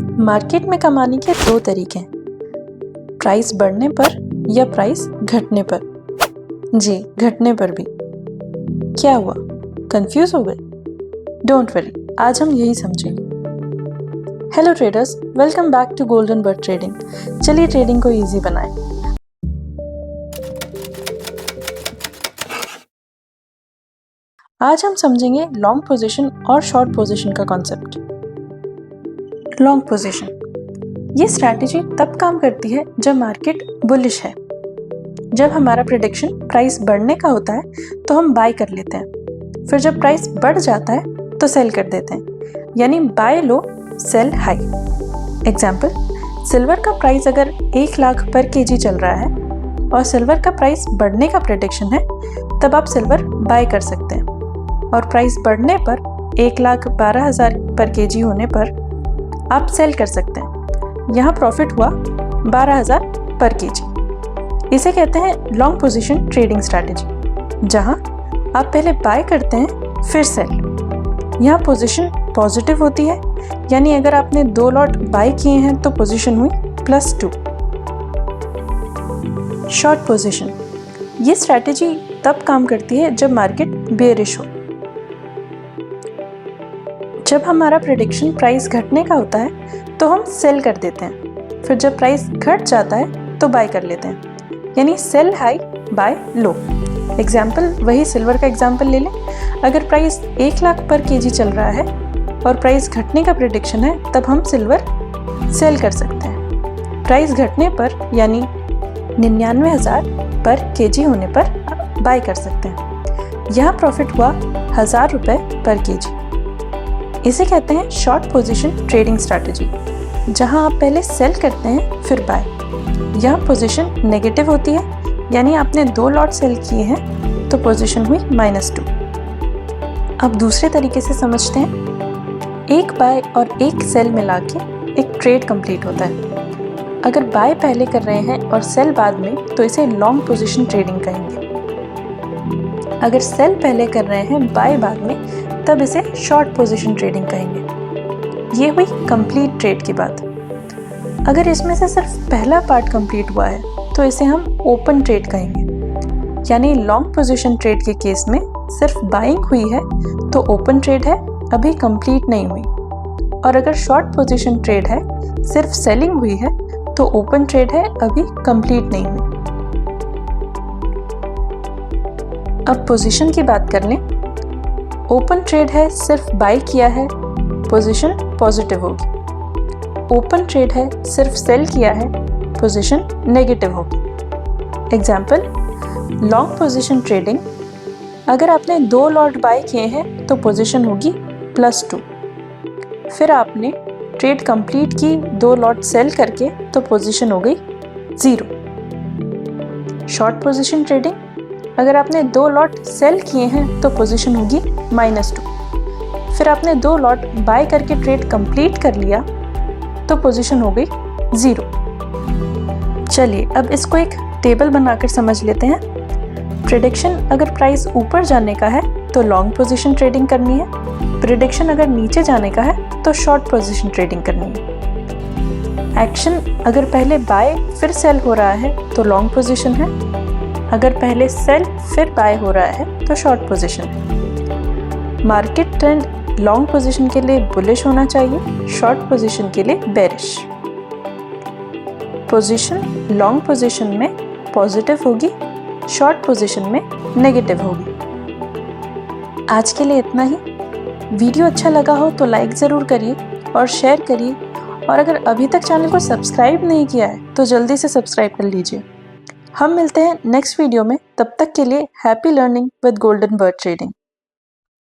Market में कमाने के दो तरीके हैं, प्राइस बढ़ने पर या प्राइस घटने पर। जी, घटने पर भी। क्या हुआ, कंफ्यूज हो गए? डोंट वरी, आज हम यही समझेंगे। Hello traders, welcome back to Golden Bird Trading. चलिए ट्रेडिंग को इजी बनाएं। आज हम समझेंगे लॉन्ग पोजीशन और शॉर्ट पोजीशन का कॉन्सेप्ट। लॉन्ग पोजीशन, ये स्ट्रैटेजी तब काम करती है जब मार्केट बुलिश है। जब हमारा प्रेडिक्शन प्राइस बढ़ने का होता है तो हम बाय कर लेते हैं, फिर जब प्राइस बढ़ जाता है तो सेल कर देते हैं, यानी बाय लो सेल हाई। एग्जाम्पल, सिल्वर का प्राइस अगर 1 लाख पर केजी चल रहा है और सिल्वर का प्राइस बढ़ने का प्रेडिक्शन है, तब आप सिल्वर बाय कर सकते हैं और प्राइस बढ़ने पर 1,12,000 पर केजी होने पर आप सेल कर सकते हैं। यहाँ प्रॉफिट हुआ 12,000 पर केजी। इसे कहते हैं लॉन्ग पोजीशन ट्रेडिंग स्ट्रैटेजी, जहाँ आप पहले बाय करते हैं फिर सेल। यहाँ पोजीशन पॉजिटिव होती है, यानी अगर आपने 2 लॉट बाय किए हैं तो पोजीशन हुई +2। शॉर्ट पोजीशन, ये स्ट्रैटेजी तब काम करती है जब मार्केट बेयरिश हो। जब हमारा प्रेडिक्शन प्राइस घटने का होता है तो हम सेल कर देते हैं, फिर जब प्राइस घट जाता है तो बाय कर लेते हैं, यानी सेल हाई बाय लो। एग्जाम्पल, वही सिल्वर का एग्जाम्पल ले लें। अगर प्राइस 1 लाख पर केजी चल रहा है और प्राइस घटने का प्रेडिक्शन है, तब हम सिल्वर सेल कर सकते हैं। प्राइस घटने पर यानी 99,000 पर केजी होने पर बाय कर सकते हैं। यहाँ प्रॉफिट हुआ 1,000 रुपये पर केजी। इसे कहते हैं शॉर्ट पोजीशन ट्रेडिंग स्ट्रैटेजी, जहां आप पहले सेल करते हैं फिर बाय। यहाँ पोजीशन नेगेटिव होती है, यानी आपने 2 लॉट सेल किए हैं तो पोजीशन हुई -2। अब दूसरे तरीके से समझते हैं। एक बाय और एक सेल मिला के एक ट्रेड कंप्लीट होता है। अगर बाय पहले कर रहे हैं और सेल बाद में, तो इसे लॉन्ग पोजीशन ट्रेडिंग कहेंगे। अगर सेल पहले कर रहे हैं, बाय बाद में, तब इसे शॉर्ट पोजीशन ट्रेडिंग कहेंगे। ये हुई कंप्लीट ट्रेड की बात। अगर इसमें से सिर्फ पहला पार्ट कंप्लीट हुआ है तो इसे हम ओपन ट्रेड कहेंगे, यानी लॉन्ग पोजीशन ट्रेड के केस में सिर्फ बाइंग हुई है तो ओपन ट्रेड है, अभी कंप्लीट नहीं हुई। और अगर शॉर्ट पोजीशन ट्रेड है, सिर्फ सेलिंग हुई है तो ओपन ट्रेड है, अभी कंप्लीट नहीं हुई। अब पोजीशन की बात कर लें। ओपन ट्रेड है, सिर्फ बाय किया है, पोजीशन पॉजिटिव होगी। ओपन ट्रेड है, सिर्फ सेल किया है, पोजीशन नेगेटिव होगी। एग्जाम्पल, लॉन्ग पोजीशन ट्रेडिंग, अगर आपने 2 लॉट बाय किए हैं तो पोजीशन होगी +2। फिर आपने ट्रेड कंप्लीट की 2 लॉट सेल करके तो पोजीशन हो गई 0। शॉर्ट पोजीशन ट्रेडिंग, अगर आपने 2 लॉट सेल किए हैं तो पोजीशन होगी -2। फिर आपने 2 लॉट बाय करके ट्रेड कंप्लीट कर लिया तो पोजीशन हो गई 0। चलिए अब इसको एक टेबल बनाकर समझ लेते हैं। प्रेडिक्शन अगर प्राइस ऊपर जाने का है तो लॉन्ग पोजीशन ट्रेडिंग करनी है। प्रेडिक्शन अगर नीचे जाने का है तो शॉर्ट पोजीशन ट्रेडिंग करनी है। एक्शन अगर पहले बाय फिर सेल हो रहा है तो लॉन्ग पोजीशन है। अगर पहले सेल फिर बाय हो रहा है तो शॉर्ट पोजीशन है। मार्केट ट्रेंड लॉन्ग पोजीशन के लिए बुलिश होना चाहिए, शॉर्ट पोजीशन के लिए बेरिश। पोजीशन लॉन्ग पोजीशन में पॉजिटिव होगी, शॉर्ट पोजीशन में नेगेटिव होगी। आज के लिए इतना ही। वीडियो अच्छा लगा हो तो लाइक ज़रूर करिए और शेयर करिए, और अगर अभी तक चैनल को सब्सक्राइब नहीं किया है तो जल्दी से सब्सक्राइब कर लीजिए। हम मिलते हैं नेक्स्ट वीडियो में। तब तक के लिए happy learning with golden Bird trading.